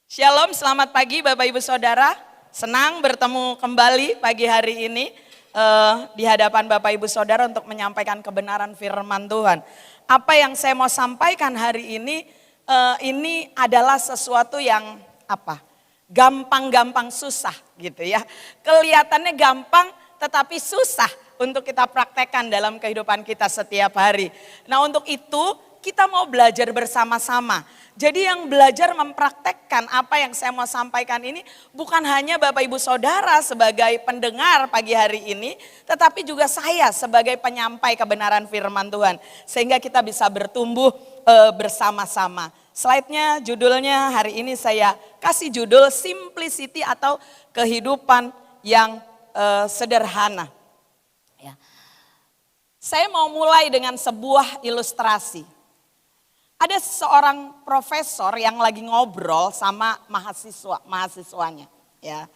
Shalom, selamat pagi Bapak Ibu Saudara. Senang bertemu kembali pagi hari ini di hadapan Bapak Ibu Saudara untuk menyampaikan kebenaran firman Tuhan. Apa yang saya mau sampaikan hari ini adalah sesuatu yang gampang-gampang susah gitu ya. Kelihatannya gampang tetapi susah untuk kita praktekkan dalam kehidupan kita setiap hari. Nah, untuk itu kita mau belajar bersama-sama. Jadi yang belajar mempraktekkan apa yang saya mau sampaikan ini bukan hanya Bapak Ibu Saudara sebagai pendengar pagi hari ini, tetapi juga saya sebagai penyampai kebenaran firman Tuhan. Sehingga kita bisa bertumbuh bersama-sama. Slide-nya, judulnya hari ini saya kasih judul Simplicity atau kehidupan yang sederhana. Ya. Saya mau mulai dengan sebuah ilustrasi. Ada seorang profesor yang lagi ngobrol sama mahasiswanya. Ya.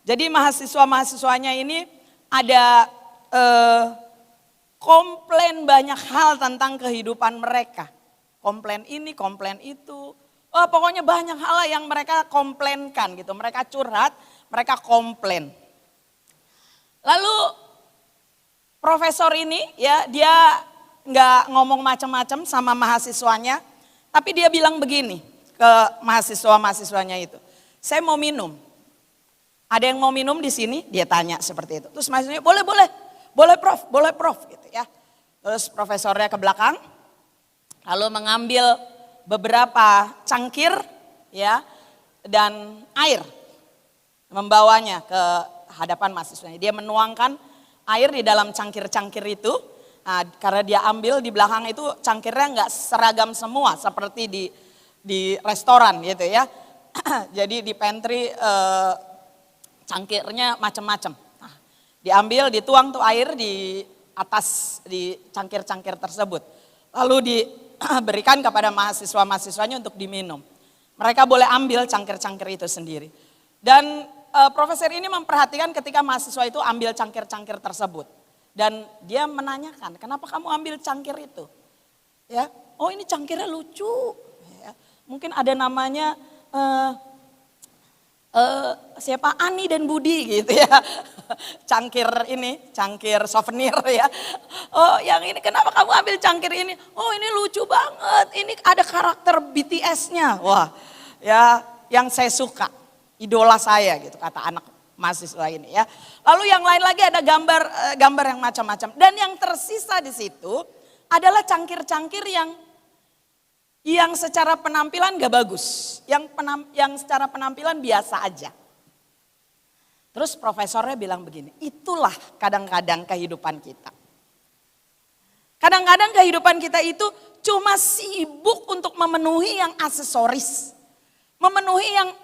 Jadi mahasiswanya ini ada komplain banyak hal tentang kehidupan mereka. Komplain ini, komplain itu. Pokoknya banyak hal yang mereka komplainkan gitu. Mereka curhat, mereka komplain. Lalu profesor ini ya dia nggak ngomong macam-macam sama mahasiswanya, tapi dia bilang begini ke mahasiswanya itu, saya mau minum. Ada yang mau minum di sini? Dia tanya seperti itu. Terus mahasiswanya boleh prof gitu ya. Terus profesornya ke belakang, lalu mengambil beberapa cangkir ya dan air, membawanya ke hadapan mahasiswanya. Dia menuangkan air di dalam cangkir-cangkir itu. Nah, karena dia ambil di belakang itu cangkirnya nggak seragam semua seperti di restoran gitu ya. Jadi di pantry cangkirnya macam-macam. Nah, diambil, dituang tuh air di atas di cangkir-cangkir tersebut. Lalu diberikan kepada mahasiswanya untuk diminum. Mereka boleh ambil cangkir-cangkir itu sendiri. Dan profesor ini memperhatikan ketika mahasiswa itu ambil cangkir-cangkir tersebut. Dan dia menanyakan, kenapa kamu ambil cangkir itu? Ya, oh ini cangkirnya lucu. Ya, mungkin ada namanya siapa Ani dan Budi gitu ya. Cangkir ini, cangkir souvenir ya. Oh yang ini kenapa kamu ambil cangkir ini? Oh ini lucu banget, ini ada karakter BTS-nya. Wah ya yang saya suka, idola saya gitu kata anak mahasiswa ini ya. Lalu yang lain lagi ada gambar yang macam-macam. Dan yang tersisa di situ adalah cangkir-cangkir yang secara penampilan gak bagus. Yang secara penampilan biasa aja. Terus profesornya bilang begini, itulah kadang-kadang kehidupan kita. Kadang-kadang kehidupan kita itu cuma sibuk untuk memenuhi yang aksesoris. Memenuhi yang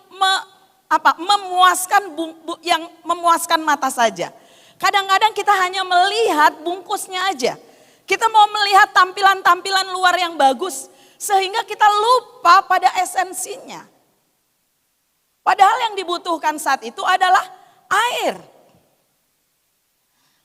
memuaskan mata saja. Kadang-kadang kita hanya melihat bungkusnya aja. Kita mau melihat tampilan-tampilan luar yang bagus sehingga kita lupa pada esensinya. Padahal yang dibutuhkan saat itu adalah air.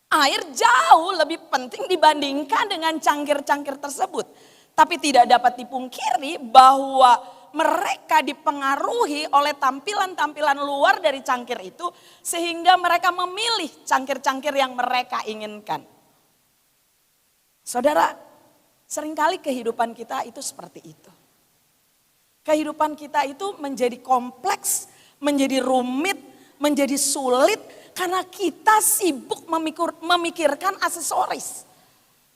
Air jauh lebih penting dibandingkan dengan cangkir-cangkir tersebut. Tapi tidak dapat dipungkiri bahwa mereka dipengaruhi oleh tampilan-tampilan luar dari cangkir itu sehingga mereka memilih cangkir-cangkir yang mereka inginkan. Saudara, seringkali kehidupan kita itu seperti itu. Kehidupan kita itu menjadi kompleks, menjadi rumit, menjadi sulit karena kita sibuk memikirkan aksesoris.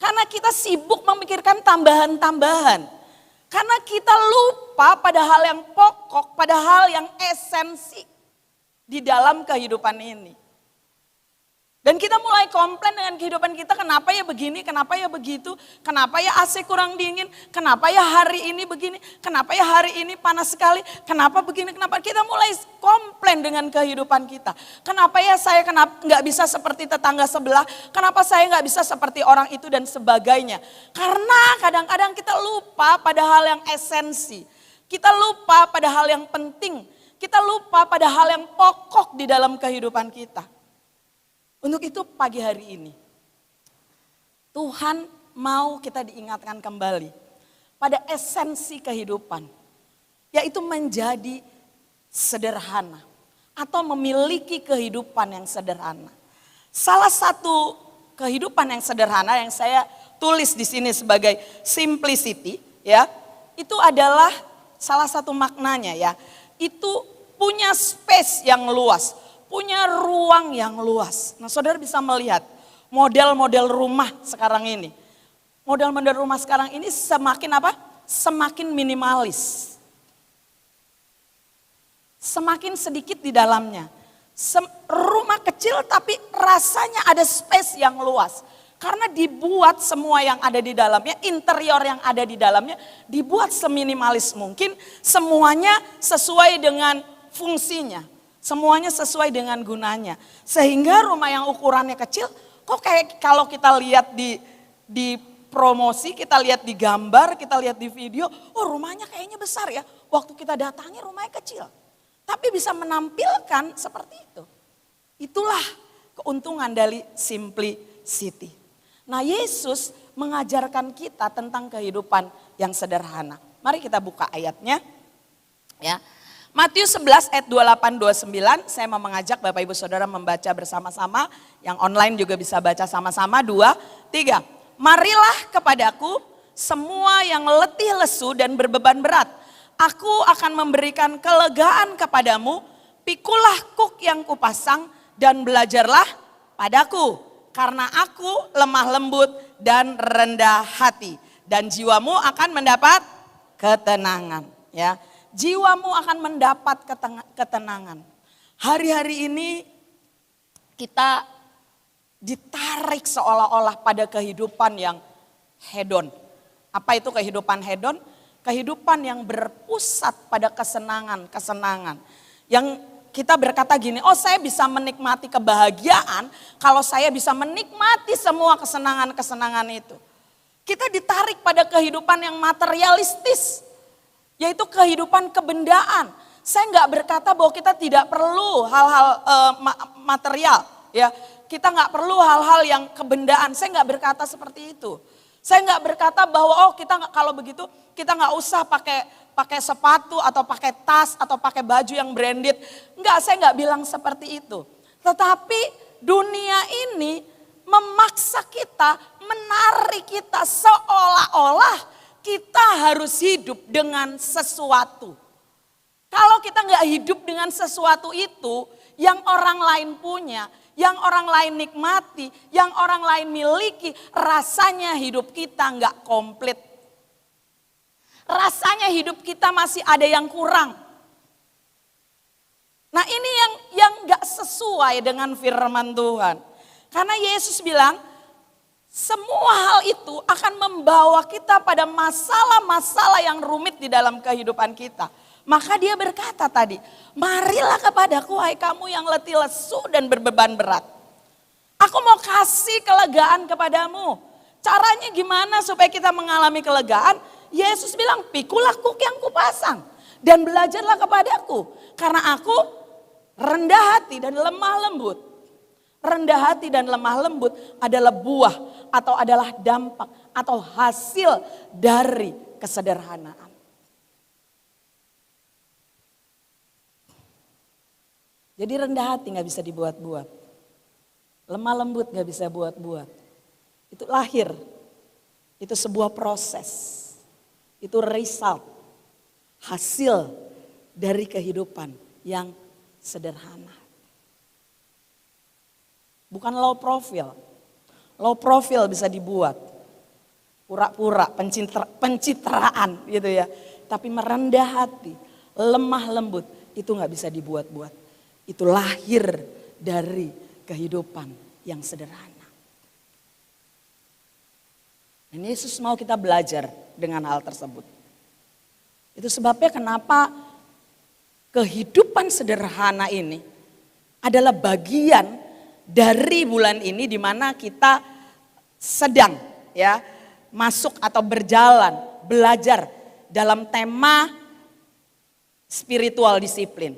Karena kita sibuk memikirkan tambahan-tambahan. Karena kita lupa pada hal yang pokok, pada hal yang esensi di dalam kehidupan ini. Dan kita mulai komplain dengan kehidupan kita, kenapa ya begini, kenapa ya begitu, kenapa ya AC kurang dingin, kenapa ya hari ini begini, kenapa ya hari ini panas sekali, kenapa begini, kenapa. Kita mulai komplain dengan kehidupan kita. Kenapa ya saya nggak bisa seperti tetangga sebelah, kenapa saya nggak bisa seperti orang itu dan sebagainya. Karena kadang-kadang kita lupa pada hal yang esensi, kita lupa pada hal yang penting, kita lupa pada hal yang pokok di dalam kehidupan kita. Untuk itu pagi hari ini, Tuhan mau kita diingatkan kembali pada esensi kehidupan. Yaitu menjadi sederhana atau memiliki kehidupan yang sederhana. Salah satu kehidupan yang sederhana yang saya tulis di sini sebagai simplicity ya, itu adalah salah satu maknanya ya. Itu punya space yang luas, punya ruang yang luas. Nah, saudara bisa melihat model-model rumah sekarang ini. Model-model rumah sekarang ini semakin apa? Semakin minimalis. Semakin sedikit di dalamnya. Rumah kecil tapi rasanya ada space yang luas. Karena dibuat semua yang ada di dalamnya, interior yang ada di dalamnya dibuat seminimalis mungkin. Semuanya sesuai dengan fungsinya. Semuanya sesuai dengan gunanya. Sehingga rumah yang ukurannya kecil, kok kayak kalau kita lihat di promosi, kita lihat di gambar, kita lihat di video, oh rumahnya kayaknya besar ya. Waktu kita datangi rumahnya kecil. Tapi bisa menampilkan seperti itu. Itulah keuntungan dari simplicity. Nah, Yesus mengajarkan kita tentang kehidupan yang sederhana. Mari kita buka ayatnya. Ya. Matius 11 ayat 28-29, saya mau mengajak Bapak Ibu Saudara membaca bersama-sama. Yang online juga bisa baca sama-sama. 2, 3. Marilah kepadaku semua yang letih lesu dan berbeban berat. Aku akan memberikan kelegaan kepadamu. Pikulah kuk yang kupasang dan belajarlah padaku. Karena aku lemah lembut dan rendah hati. Dan jiwamu akan mendapat ketenangan. Ya, jiwamu akan mendapat ketenangan. Hari-hari ini kita ditarik seolah-olah pada kehidupan yang hedon. Apa itu kehidupan hedon? Kehidupan yang berpusat pada kesenangan-kesenangan. Yang kita berkata gini, oh saya bisa menikmati kebahagiaan kalau saya bisa menikmati semua kesenangan-kesenangan itu. Kita ditarik pada kehidupan yang materialistis, yaitu kehidupan kebendaan. Saya nggak berkata bahwa kita tidak perlu hal-hal material, ya. Kita nggak perlu hal-hal yang kebendaan. Saya nggak berkata seperti itu. Saya nggak berkata bahwa kalau begitu kita nggak usah pakai sepatu atau pakai tas atau pakai baju yang branded. Enggak, saya nggak bilang seperti itu. Tetapi dunia ini memaksa kita, menarik kita seolah-olah kita harus hidup dengan sesuatu. Kalau kita nggak hidup dengan sesuatu itu yang orang lain punya, yang orang lain nikmati, yang orang lain miliki, rasanya hidup kita nggak komplit. Rasanya hidup kita masih ada yang kurang. Nah, ini yang nggak sesuai dengan firman Tuhan. Karena Yesus bilang, semua hal itu akan membawa kita pada masalah-masalah yang rumit di dalam kehidupan kita. Maka dia berkata tadi, marilah kepadaku hai kamu yang letih lesu dan berbeban berat. Aku mau kasih kelegaan kepadamu. Caranya gimana supaya kita mengalami kelegaan? Yesus bilang, pikulah kuk yang kupasang dan belajarlah kepadaku. Karena aku rendah hati dan lemah lembut. Rendah hati dan lemah lembut adalah buah atau adalah dampak atau hasil dari kesederhanaan. Jadi rendah hati gak bisa dibuat-buat. Lemah lembut gak bisa buat-buat. Itu lahir. Itu sebuah proses. Itu result. Hasil dari kehidupan yang sederhana. Bukan low profile. Low profile bisa dibuat. Pura-pura, pencitraan gitu ya. Tapi merendah hati, lemah lembut, itu gak bisa dibuat-buat. Itu lahir dari kehidupan yang sederhana. Dan Yesus mau kita belajar dengan hal tersebut. Itu sebabnya kenapa kehidupan sederhana ini adalah bagian dari bulan ini di mana kita sedang ya masuk atau berjalan, belajar dalam tema spiritual disiplin.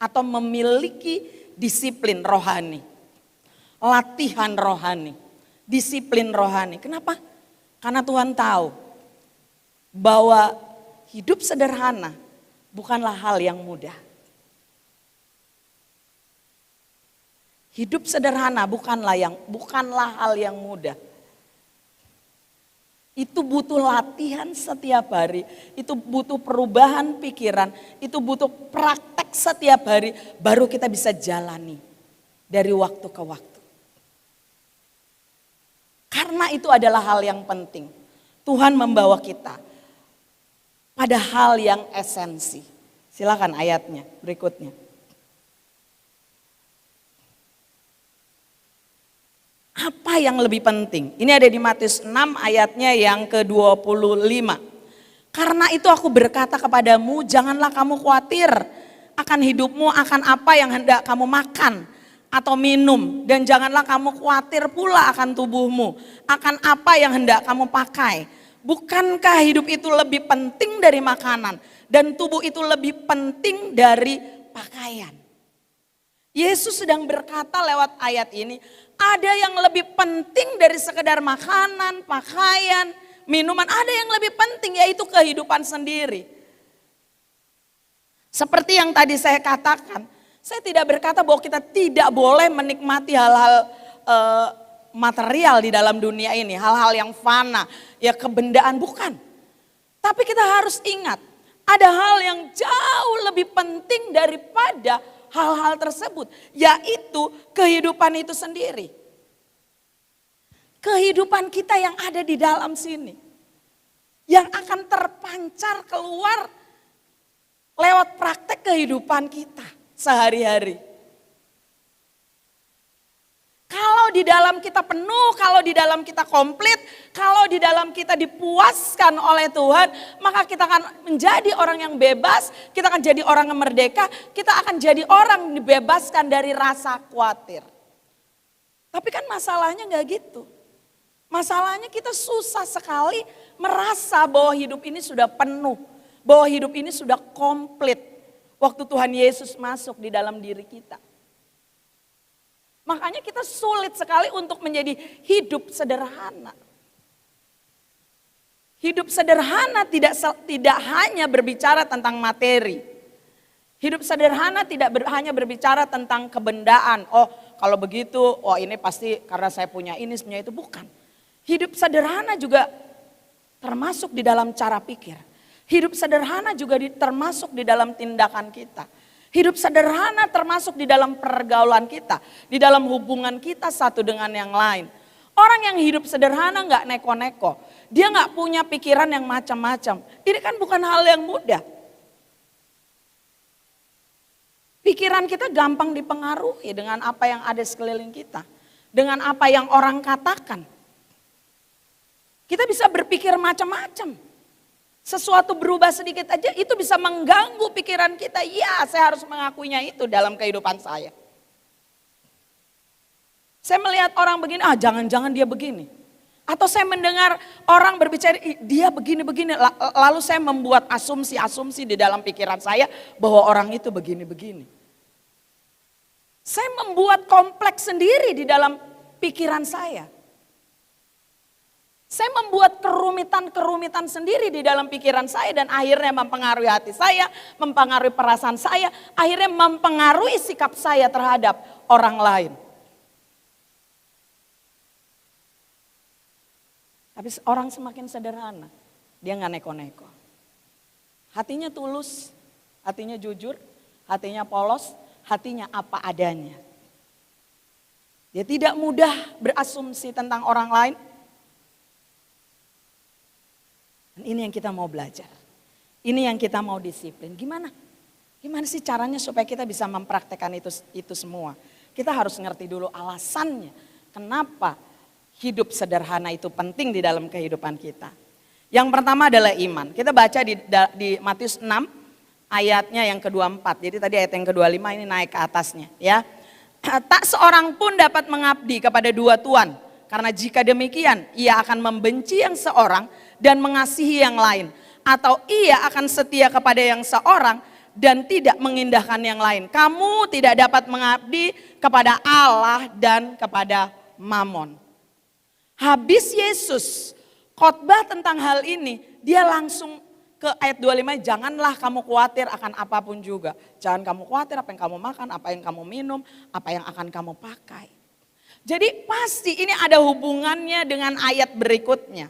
Atau memiliki disiplin rohani. Latihan rohani. Disiplin rohani. Kenapa? Karena Tuhan tahu bahwa hidup sederhana bukanlah hal yang mudah. Hidup sederhana bukanlah hal yang mudah. Itu butuh latihan setiap hari, itu butuh perubahan pikiran, itu butuh praktek setiap hari, baru kita bisa jalani dari waktu ke waktu. Karena itu adalah hal yang penting. Tuhan membawa kita pada hal yang esensi. Silakan ayatnya berikutnya. Apa yang lebih penting? Ini ada di Matius 6 ayatnya yang ke-25. Karena itu aku berkata kepadamu, janganlah kamu khawatir akan hidupmu, akan apa yang hendak kamu makan atau minum. Dan janganlah kamu khawatir pula akan tubuhmu, akan apa yang hendak kamu pakai. Bukankah hidup itu lebih penting dari makanan dan tubuh itu lebih penting dari pakaian? Yesus sedang berkata lewat ayat ini, ada yang lebih penting dari sekedar makanan, pakaian, minuman. Ada yang lebih penting, yaitu kehidupan sendiri. Seperti yang tadi saya katakan, saya tidak berkata bahwa kita tidak boleh menikmati hal-hal material di dalam dunia ini. Hal-hal yang fana, ya kebendaan, bukan. Tapi kita harus ingat, ada hal yang jauh lebih penting daripada hal-hal tersebut, yaitu kehidupan itu sendiri. Kehidupan kita yang ada di dalam sini, yang akan terpancar keluar lewat praktek kehidupan kita sehari-hari. Kalau di dalam kita penuh, kalau di dalam kita komplit, kalau di dalam kita dipuaskan oleh Tuhan, maka kita akan menjadi orang yang bebas, kita akan jadi orang yang merdeka, kita akan jadi orang yang dibebaskan dari rasa khawatir. Tapi kan masalahnya gak gitu. Masalahnya kita susah sekali merasa bahwa hidup ini sudah penuh, bahwa hidup ini sudah komplit waktu Tuhan Yesus masuk di dalam diri kita. Makanya kita sulit sekali untuk menjadi hidup sederhana. Hidup sederhana tidak hanya berbicara tentang materi. Hidup sederhana tidak hanya berbicara tentang kebendaan. Oh kalau begitu, oh ini pasti karena saya punya ini, punya itu. Bukan. Hidup sederhana juga termasuk di dalam cara pikir. Hidup sederhana juga termasuk di dalam tindakan kita. Hidup sederhana termasuk di dalam pergaulan kita, di dalam hubungan kita satu dengan yang lain. Orang yang hidup sederhana nggak neko-neko, dia nggak punya pikiran yang macam-macam. Ini kan bukan hal yang mudah. Pikiran kita gampang dipengaruhi dengan apa yang ada sekeliling kita, dengan apa yang orang katakan. Kita bisa berpikir macam-macam. Sesuatu berubah sedikit aja itu bisa mengganggu pikiran kita. Ya, saya harus mengakuinya itu dalam kehidupan saya. Saya melihat orang begini, jangan-jangan dia begini. Atau saya mendengar orang berbicara, dia begini-begini. Lalu saya membuat asumsi-asumsi di dalam pikiran saya bahwa orang itu begini-begini. Saya membuat kompleks sendiri di dalam pikiran saya. Saya membuat kerumitan-kerumitan sendiri di dalam pikiran saya dan akhirnya mempengaruhi hati saya, mempengaruhi perasaan saya, akhirnya mempengaruhi sikap saya terhadap orang lain. Tapi orang semakin sederhana, dia nggak neko-neko. Hatinya tulus, hatinya jujur, hatinya polos, hatinya apa adanya. Dia tidak mudah berasumsi tentang orang lain. Dan ini yang kita mau belajar. Ini yang kita mau disiplin. Gimana? Gimana sih caranya supaya kita bisa mempraktekkan itu semua? Kita harus ngerti dulu alasannya. Kenapa hidup sederhana itu penting di dalam kehidupan kita. Yang pertama adalah iman. Kita baca di Matius 6 ayatnya yang ke-24. Jadi tadi ayat yang ke-25 ini naik ke atasnya. Ya. Tak seorang pun dapat mengabdi kepada dua tuan. Karena jika demikian ia akan membenci yang seorang dan mengasihi yang lain. Atau ia akan setia kepada yang seorang dan tidak mengindahkan yang lain. Kamu tidak dapat mengabdi kepada Allah dan kepada Mamon. Habis Yesus khotbah tentang hal ini, dia langsung ke ayat 25, janganlah kamu khawatir akan apapun juga. Jangan kamu khawatir apa yang kamu makan, apa yang kamu minum, apa yang akan kamu pakai. Jadi pasti ini ada hubungannya dengan ayat berikutnya.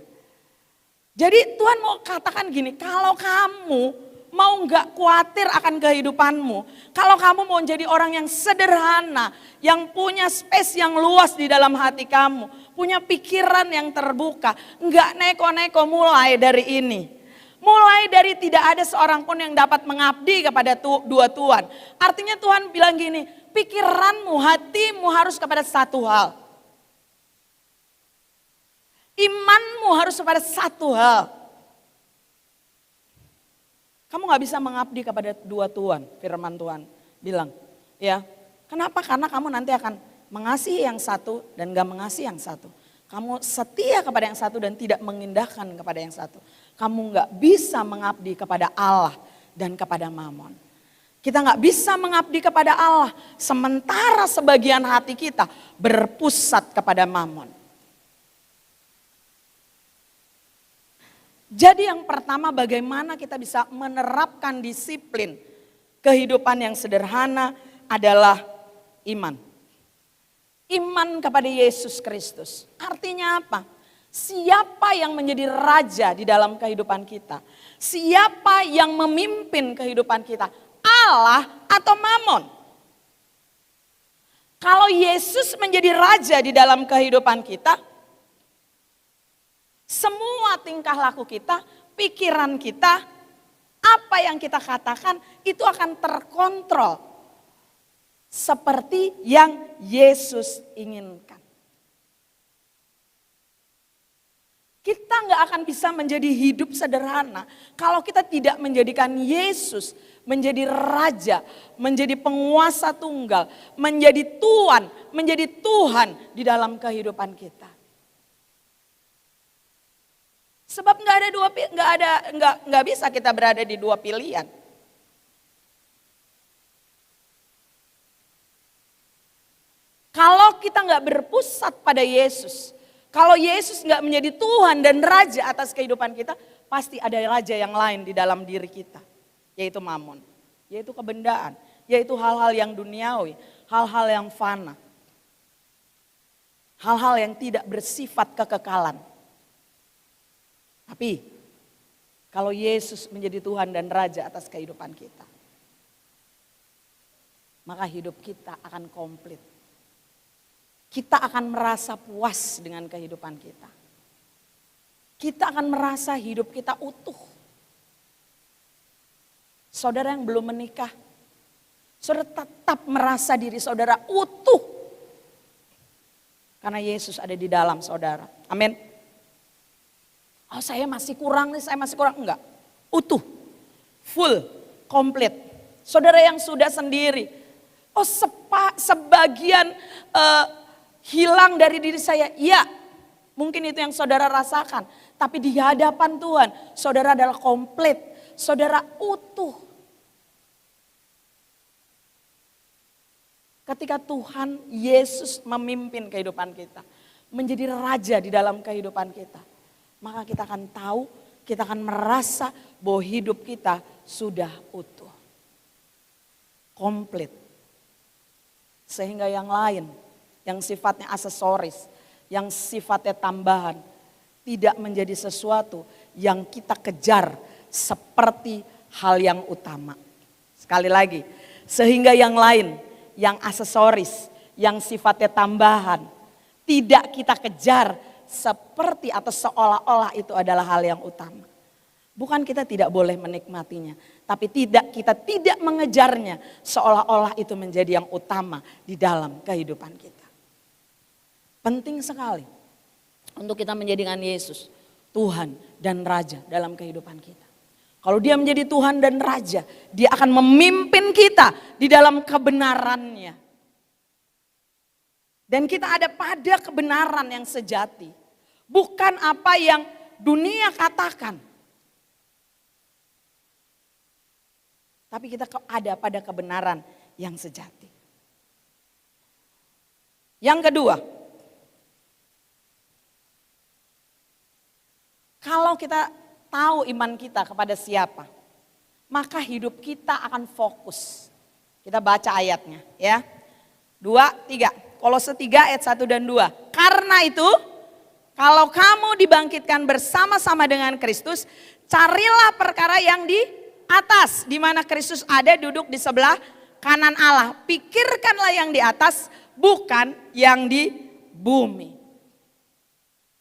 Jadi Tuhan mau katakan gini, kalau kamu mau nggak khawatir akan kehidupanmu, kalau kamu mau jadi orang yang sederhana, yang punya space yang luas di dalam hati kamu, punya pikiran yang terbuka, nggak neko-neko mulai dari ini. Mulai dari tidak ada seorang pun yang dapat mengabdi kepada dua Tuhan. Artinya Tuhan bilang gini, pikiranmu, hatimu harus kepada satu hal. Imanmu harus kepada satu hal. Kamu gak bisa mengabdi kepada dua Tuhan, firman Tuhan bilang. Ya, kenapa? Karena kamu nanti akan mengasihi yang satu dan gak mengasihi yang satu. Kamu setia kepada yang satu dan tidak mengindahkan kepada yang satu. Kamu gak bisa mengabdi kepada Allah dan kepada Mamon. Kita gak bisa mengabdi kepada Allah sementara sebagian hati kita berpusat kepada Mamon. Jadi yang pertama, bagaimana kita bisa menerapkan disiplin kehidupan yang sederhana adalah iman. Iman kepada Yesus Kristus. Artinya apa? Siapa yang menjadi raja di dalam kehidupan kita? Siapa yang memimpin kehidupan kita? Allah atau Mamon? Kalau Yesus menjadi raja di dalam kehidupan kita, semua tingkah laku kita, pikiran kita, apa yang kita katakan itu akan terkontrol. Seperti yang Yesus inginkan. Kita nggak akan bisa menjadi hidup sederhana kalau kita tidak menjadikan Yesus menjadi raja, menjadi penguasa tunggal, menjadi Tuhan, menjadi Tuhan di dalam kehidupan kita. Sebab nggak bisa kita berada di dua pilihan. Kalau kita nggak berpusat pada Yesus, kalau Yesus nggak menjadi Tuhan dan Raja atas kehidupan kita, pasti ada raja yang lain di dalam diri kita, yaitu Mamon, yaitu kebendaan, yaitu hal-hal yang duniawi, hal-hal yang fana, hal-hal yang tidak bersifat kekekalan. Tapi kalau Yesus menjadi Tuhan dan Raja atas kehidupan kita, maka hidup kita akan komplit. Kita akan merasa puas dengan kehidupan kita. Kita akan merasa hidup kita utuh. Saudara yang belum menikah, saudara tetap merasa diri saudara utuh. Karena Yesus ada di dalam saudara. Amin. Oh, saya masih kurang nih, saya masih kurang. Enggak, utuh, full, komplit. Saudara yang sudah sendiri, oh sebagian hilang dari diri saya, ya mungkin itu yang saudara rasakan. Tapi di hadapan Tuhan, saudara adalah komplit, saudara utuh. Ketika Tuhan Yesus memimpin kehidupan kita, menjadi raja di dalam kehidupan kita, maka kita akan tahu, kita akan merasa bahwa hidup kita sudah utuh. Komplit. Sehingga yang lain, yang sifatnya aksesoris, yang sifatnya tambahan, tidak menjadi sesuatu yang kita kejar seperti hal yang utama. Sekali lagi, sehingga yang lain, yang aksesoris, yang sifatnya tambahan, tidak kita kejar seperti atau seolah-olah itu adalah hal yang utama. Bukan kita tidak boleh menikmatinya, tapi kita tidak mengejarnya seolah-olah itu menjadi yang utama di dalam kehidupan kita. Penting sekali untuk kita menjadikan Yesus Tuhan dan Raja dalam kehidupan kita. Kalau dia menjadi Tuhan dan Raja, dia akan memimpin kita di dalam kebenarannya. Dan kita ada pada kebenaran yang sejati. Bukan apa yang dunia katakan. Tapi kita ada pada kebenaran yang sejati. Yang kedua, kalau kita tahu iman kita kepada siapa, maka hidup kita akan fokus. Kita baca ayatnya ya. 2, 3. Kolose 3 ayat 1 dan 2. Karena itu, kalau kamu dibangkitkan bersama-sama dengan Kristus, carilah perkara yang di atas, di mana Kristus ada duduk di sebelah kanan Allah. Pikirkanlah yang di atas, bukan yang di bumi.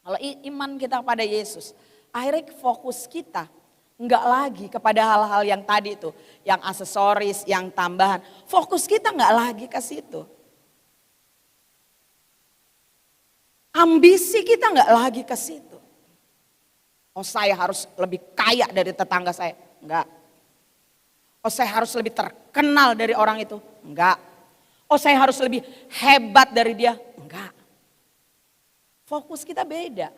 Kalau iman kita pada Yesus, akhirnya fokus kita enggak lagi kepada hal-hal yang tadi itu, yang aksesoris, yang tambahan. Fokus kita enggak lagi ke situ. Ambisi kita enggak lagi ke situ. Oh, saya harus lebih kaya dari tetangga saya. Enggak. Oh, saya harus lebih terkenal dari orang itu. Enggak. Oh, saya harus lebih hebat dari dia. Enggak. Fokus kita beda.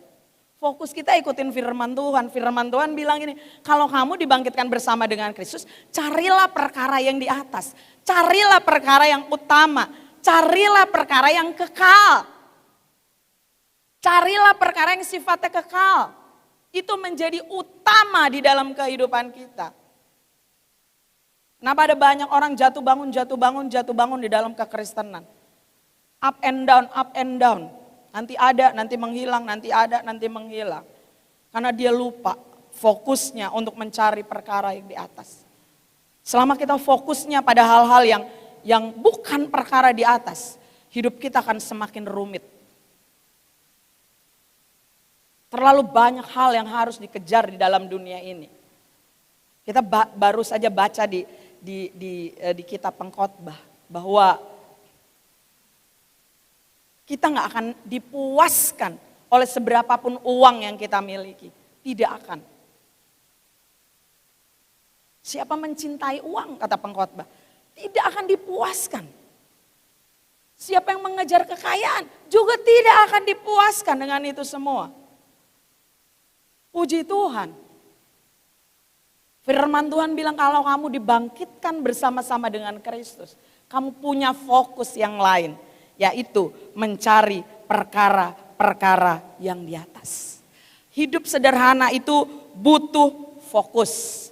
Fokus kita ikutin firman Tuhan. Firman Tuhan bilang ini, kalau kamu dibangkitkan bersama dengan Kristus, carilah perkara yang di atas. Carilah perkara yang utama. Carilah perkara yang kekal. Carilah perkara yang sifatnya kekal. Itu menjadi utama di dalam kehidupan kita. Kenapa ada banyak orang jatuh bangun di dalam kekristenan. Up and down. Nanti ada, nanti menghilang, nanti ada, nanti menghilang. Karena dia lupa fokusnya untuk mencari perkara yang di atas. Selama kita fokusnya pada hal-hal yang bukan perkara di atas, hidup kita akan semakin rumit. Terlalu banyak hal yang harus dikejar di dalam dunia ini. Kita baru saja baca di kitab Pengkhotbah bahwa kita nggak akan dipuaskan oleh seberapapun uang yang kita miliki. Tidak akan. Siapa mencintai uang, kata Pengkhotbah, tidak akan dipuaskan. Siapa yang mengejar kekayaan juga tidak akan dipuaskan dengan itu semua. Puji Tuhan. Firman Tuhan bilang kalau kamu dibangkitkan bersama-sama dengan Kristus, kamu punya fokus yang lain, yaitu mencari perkara-perkara yang di atas. Hidup sederhana itu butuh fokus.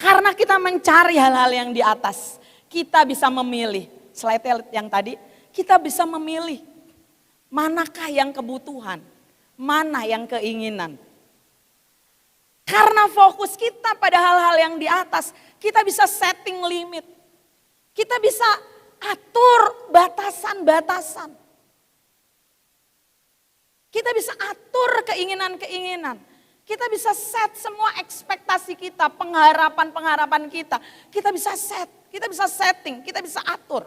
Karena kita mencari hal-hal yang di atas, kita bisa memilih. Slide yang tadi, kita bisa memilih manakah yang kebutuhan, mana yang keinginan. Karena fokus kita pada hal-hal yang di atas, kita bisa setting limit. Kita bisa atur batasan-batasan. Kita bisa atur keinginan-keinginan. Kita bisa set semua ekspektasi kita, pengharapan-pengharapan kita. Kita bisa set, kita bisa setting, kita bisa atur.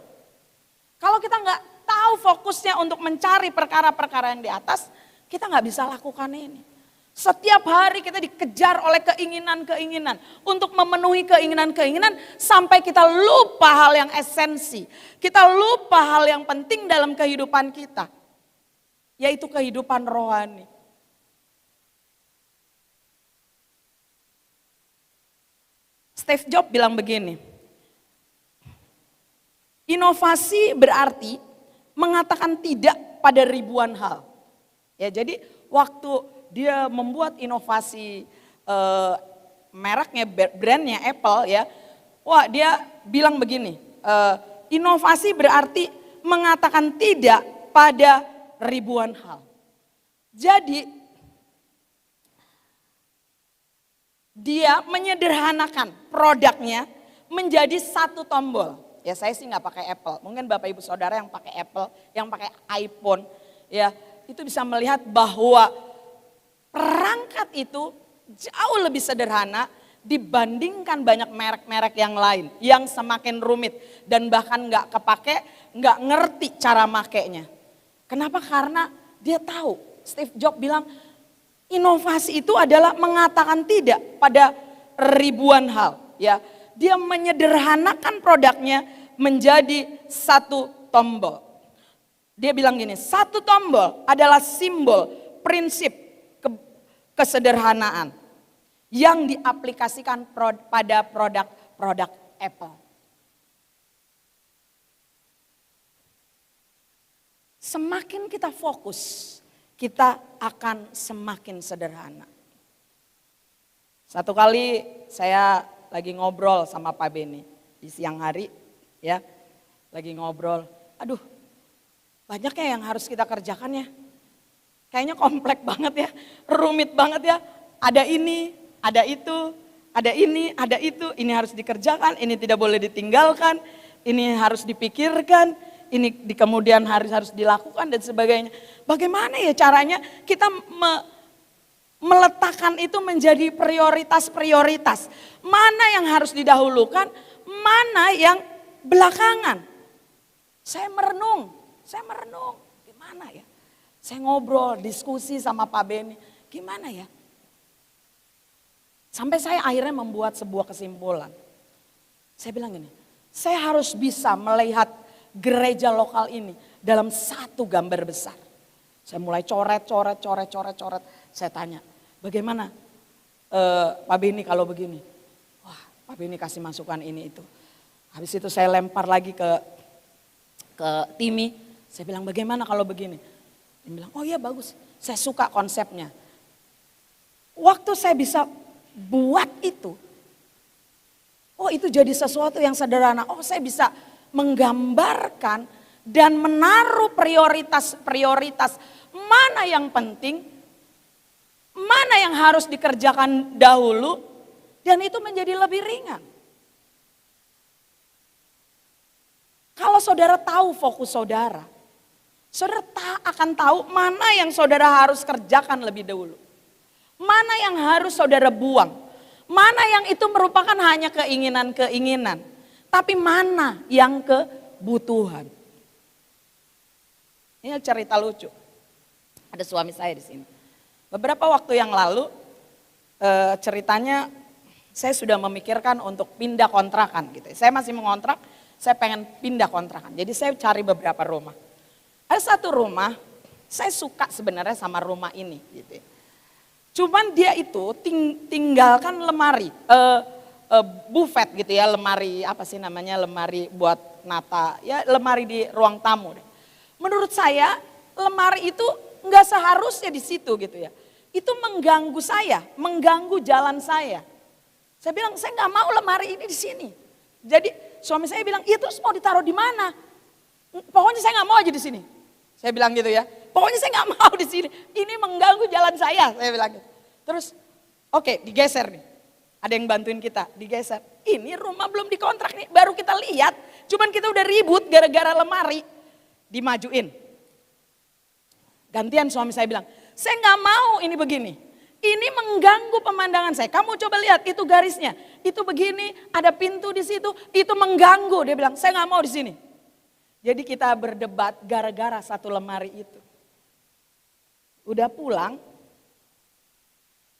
Kalau kita nggak tahu fokusnya untuk mencari perkara-perkara yang di atas, kita nggak bisa lakukan ini. Setiap hari kita dikejar oleh keinginan-keinginan. Untuk memenuhi keinginan-keinginan sampai kita lupa hal yang esensi. Kita lupa hal yang penting dalam kehidupan kita. Yaitu kehidupan rohani. Steve Jobs bilang begini. Inovasi berarti mengatakan tidak pada ribuan hal. Ya, jadi waktu dia membuat inovasi mereknya, brandnya Apple ya, wah dia bilang begini, inovasi berarti mengatakan tidak pada ribuan hal. Jadi dia menyederhanakan produknya menjadi satu tombol. Ya saya sih nggak pakai Apple, mungkin Bapak Ibu Saudara yang pakai Apple, yang pakai iPhone, ya itu bisa melihat bahwa perangkat itu jauh lebih sederhana dibandingkan banyak merek-merek yang lain yang semakin rumit dan bahkan nggak kepake, nggak ngerti cara makainya. Kenapa? Karena dia tahu. Steve Jobs bilang inovasi itu adalah mengatakan tidak pada ribuan hal. Ya, dia menyederhanakan produknya menjadi satu tombol. Dia bilang gini, satu tombol adalah simbol prinsip kesederhanaan yang diaplikasikan pada produk Apple. Semakin kita fokus kita akan semakin sederhana. Satu kali saya lagi ngobrol sama Pak Beni di siang hari, ya, lagi ngobrol. Aduh, banyaknya yang harus kita kerjakan ya. Kayaknya kompleks banget ya, rumit banget ya. Ada ini, ada itu, ada ini, ada itu. Ini harus dikerjakan, ini tidak boleh ditinggalkan, ini harus dipikirkan, ini kemudian harus dilakukan dan sebagainya. Bagaimana ya caranya kita meletakkan itu menjadi prioritas-prioritas. Mana yang harus didahulukan, mana yang belakangan. Saya merenung, gimana ya? Saya ngobrol, diskusi sama Pak Beni, gimana ya? Sampai saya akhirnya membuat sebuah kesimpulan. Saya bilang gini, saya harus bisa melihat gereja lokal ini dalam satu gambar besar. Saya mulai coret. Saya tanya, bagaimana Pak Beni kalau begini? Wah, Pak Beni kasih masukan ini itu. Habis itu saya lempar lagi ke Timi. Saya bilang bagaimana kalau begini? Dia bilang, oh iya bagus, saya suka konsepnya. Waktu saya bisa buat itu, oh itu jadi sesuatu yang sederhana. Oh saya bisa menggambarkan dan menaruh prioritas mana yang penting, mana yang harus dikerjakan dahulu, dan itu menjadi lebih ringan. Kalau saudara tahu fokus saudara, saudara akan tahu mana yang saudara harus kerjakan lebih dahulu. Mana yang harus saudara buang. Mana yang itu merupakan hanya keinginan-keinginan. Tapi mana yang kebutuhan. Ini cerita lucu. Ada suami saya di sini. Beberapa waktu yang lalu ceritanya saya sudah memikirkan untuk pindah kontrakan gitu. Saya masih mengontrak, saya pengen pindah kontrakan. Jadi saya cari beberapa rumah. Ada satu rumah, saya suka sebenarnya sama rumah ini gitu. Cuman dia itu tinggalkan lemari, buffet gitu ya, lemari apa sih namanya, lemari buat nata, ya lemari di ruang tamu. Menurut saya lemari itu nggak seharusnya di situ gitu ya. Itu mengganggu saya, mengganggu jalan saya. Saya bilang saya nggak mau lemari ini di sini. Jadi suami saya bilang, iya terus mau ditaruh di mana? Pokoknya saya nggak mau aja di sini. Saya bilang gitu ya. Pokoknya saya nggak mau di sini. Ini mengganggu jalan saya bilang gitu. Terus oke, digeser nih. Ada yang bantuin kita, digeser. Ini rumah belum dikontrak nih, baru kita lihat. Cuman kita udah ribut gara-gara lemari. Dimajuin. Gantian suami saya bilang, saya nggak mau ini begini. Ini mengganggu pemandangan saya. Kamu coba lihat itu garisnya. Itu begini, ada pintu di situ, itu mengganggu. Dia bilang, saya nggak mau di sini. Jadi kita berdebat gara-gara satu lemari itu. Udah pulang,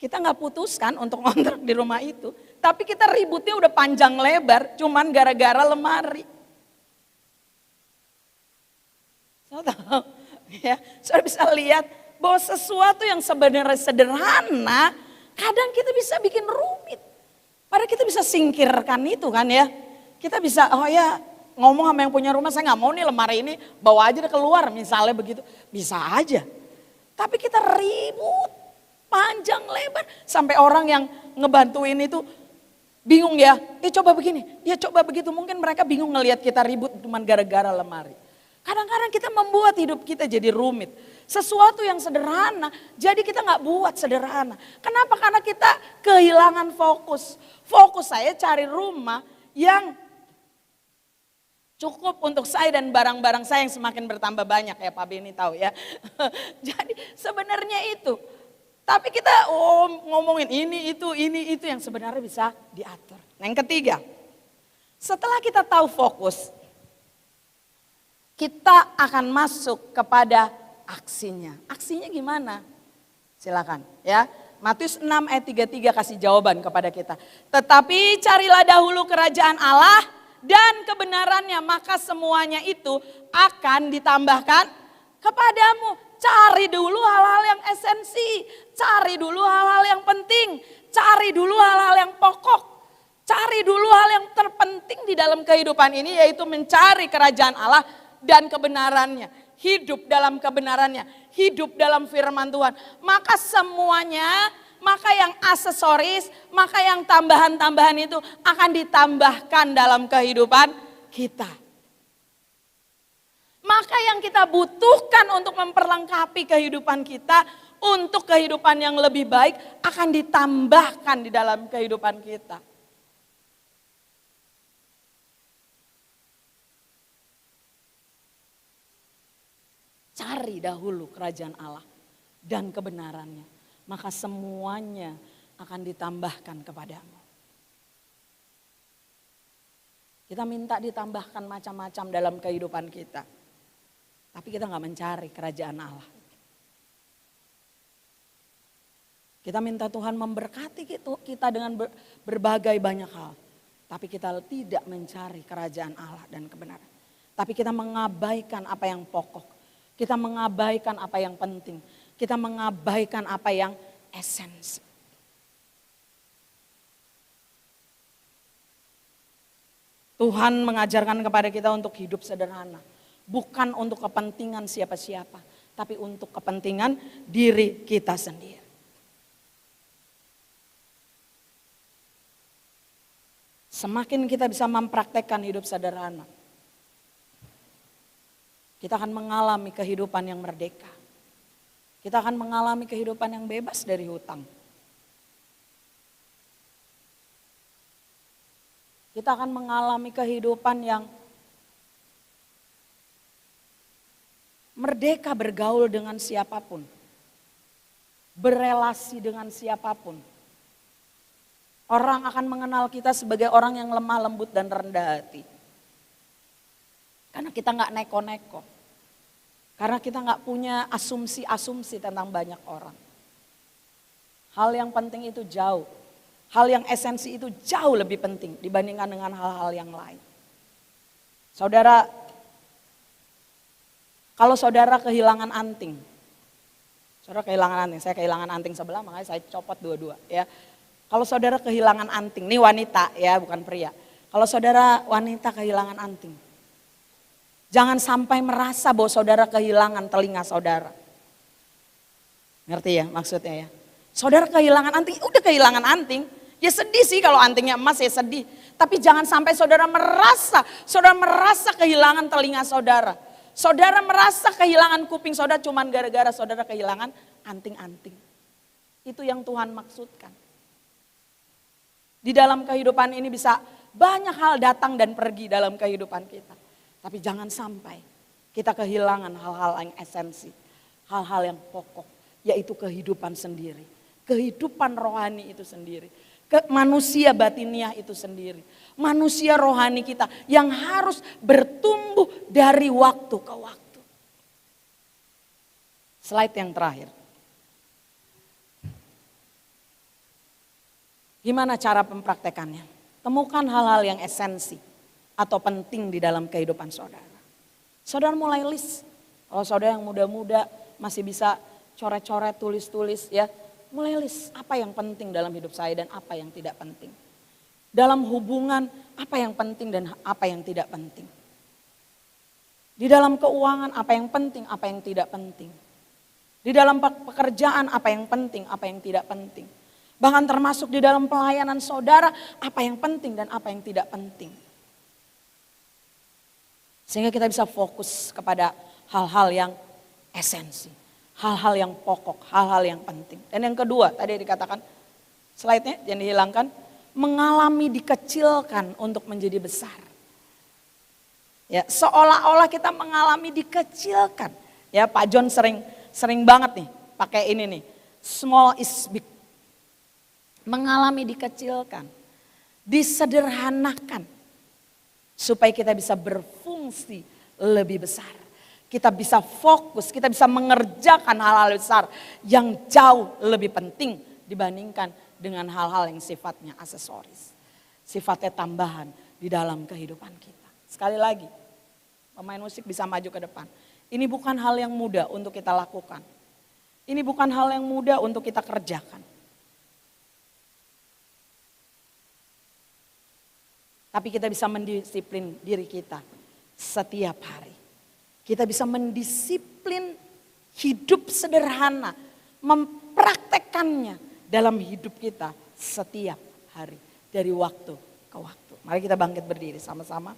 kita nggak putuskan untuk ngontrak di rumah itu. Tapi kita ributnya udah panjang lebar, cuman gara-gara lemari. Saya tahu, ya, saya bisa lihat bahwa sesuatu yang sebenarnya sederhana, kadang kita bisa bikin rumit. Padahal kita bisa singkirkan itu kan ya. Kita bisa, oh ya ngomong sama yang punya rumah, saya nggak mau nih lemari ini, bawa aja deh keluar misalnya begitu. Bisa aja. Tapi kita ribut panjang lebar sampai orang yang ngebantuin itu bingung ya. Coba begini, ya coba begitu. Mungkin mereka bingung ngelihat kita ribut cuma gara-gara lemari. Kadang-kadang kita membuat hidup kita jadi rumit. Sesuatu yang sederhana, jadi kita nggak buat sederhana. Kenapa? Karena kita kehilangan fokus. Fokus saya cari rumah yang cukup untuk saya dan barang-barang saya yang semakin bertambah banyak ya Pak Beni tahu ya. Jadi sebenarnya itu. Tapi kita ngomongin ini itu yang sebenarnya bisa diatur. Nah, yang ketiga, setelah kita tahu fokus, kita akan masuk kepada aksinya. Aksinya gimana? Silakan ya. Matius 6 ayat 33 kasih jawaban kepada kita. Tetapi carilah dahulu kerajaan Allah dan kebenarannya, maka semuanya itu akan ditambahkan kepadamu. Cari dulu hal-hal yang esensi, cari dulu hal-hal yang penting, cari dulu hal-hal yang pokok, cari dulu hal yang terpenting di dalam kehidupan ini, yaitu mencari kerajaan Allah dan kebenarannya. hidup dalam kebenarannya, hidup dalam firman Tuhan. Maka semuanya, maka yang aksesoris, maka yang tambahan-tambahan itu akan ditambahkan dalam kehidupan kita. Maka yang kita butuhkan untuk memperlengkapi kehidupan kita, untuk kehidupan yang lebih baik akan ditambahkan di dalam kehidupan kita. Cari dahulu kerajaan Allah dan kebenarannya, maka semuanya akan ditambahkan kepadamu. Kita minta ditambahkan macam-macam dalam kehidupan kita, tapi kita nggak mencari kerajaan Allah. Kita minta Tuhan memberkati kita dengan berbagai banyak hal, tapi kita tidak mencari kerajaan Allah dan kebenaran. Tapi kita mengabaikan apa yang pokok. Kita mengabaikan apa yang penting. Kita mengabaikan apa yang esensi. Tuhan mengajarkan kepada kita untuk hidup sederhana. Bukan untuk kepentingan siapa-siapa. Tapi untuk kepentingan diri kita sendiri. Semakin kita bisa mempraktekkan hidup sederhana, kita akan mengalami kehidupan yang merdeka. Kita akan mengalami kehidupan yang bebas dari hutang. Kita akan mengalami kehidupan yang merdeka bergaul dengan siapapun. Berelasi dengan siapapun. Orang akan mengenal kita sebagai orang yang lemah lembut dan rendah hati. Karena kita nggak neko-neko. Karena kita nggak punya asumsi-asumsi tentang banyak orang. Hal yang penting itu jauh. Hal yang esensi itu jauh lebih penting dibandingkan dengan hal-hal yang lain. Saudara, kalau saudara kehilangan anting. Saudara kehilangan anting, saya kehilangan anting sebelah makanya saya copot dua-dua ya. Kalau saudara kehilangan anting, ini wanita ya bukan pria. Kalau saudara wanita kehilangan anting. Jangan sampai merasa bahwa saudara kehilangan telinga saudara. Ngerti ya maksudnya ya. Saudara kehilangan anting, udah kehilangan anting. Ya sedih sih kalau antingnya emas ya sedih. Tapi jangan sampai saudara merasa kehilangan telinga saudara. Saudara merasa kehilangan kuping saudara cuman gara-gara saudara kehilangan anting-anting. Itu yang Tuhan maksudkan. Di dalam kehidupan ini bisa banyak hal datang dan pergi dalam kehidupan kita. Tapi jangan sampai kita kehilangan hal-hal yang esensi, hal-hal yang pokok, yaitu kehidupan sendiri. Kehidupan rohani itu sendiri, manusia batiniah itu sendiri. Manusia rohani kita yang harus bertumbuh dari waktu ke waktu. Slide yang terakhir. Gimana cara mempraktekannya? Temukan hal-hal yang esensi atau penting di dalam kehidupan saudara. Saudara mulai list. Kalau saudara yang muda-muda masih bisa coret-coret, tulis-tulis ya. Mulai list apa yang penting dalam hidup saya dan apa yang tidak penting. Dalam hubungan apa yang penting dan apa yang tidak penting. Di dalam keuangan apa yang penting, apa yang tidak penting. Di dalam pekerjaan apa yang penting, apa yang tidak penting. Bahkan termasuk di dalam pelayanan saudara apa yang penting dan apa yang tidak penting. Sehingga kita bisa fokus kepada hal-hal yang esensi. Hal-hal yang pokok, hal-hal yang penting. Dan yang kedua, tadi dikatakan, slide-nya jangan dihilangkan. Mengalami dikecilkan untuk menjadi besar. Ya, seolah-olah kita mengalami dikecilkan. Ya, Pak John sering banget nih pakai ini nih. Small is big. Mengalami dikecilkan. Disederhanakan. Supaya kita bisa berfungsi lebih besar. Kita bisa fokus, kita bisa mengerjakan hal-hal besar yang jauh lebih penting dibandingkan dengan hal-hal yang sifatnya aksesoris. Sifatnya tambahan di dalam kehidupan kita. Sekali lagi, pemain musik bisa maju ke depan. Ini bukan hal yang mudah untuk kita lakukan. Ini bukan hal yang mudah untuk kita kerjakan. Tapi kita bisa mendisiplin diri kita setiap hari. Kita bisa mendisiplin hidup sederhana, mempraktekannya dalam hidup kita setiap hari dari waktu ke waktu. Mari kita bangkit berdiri sama-sama.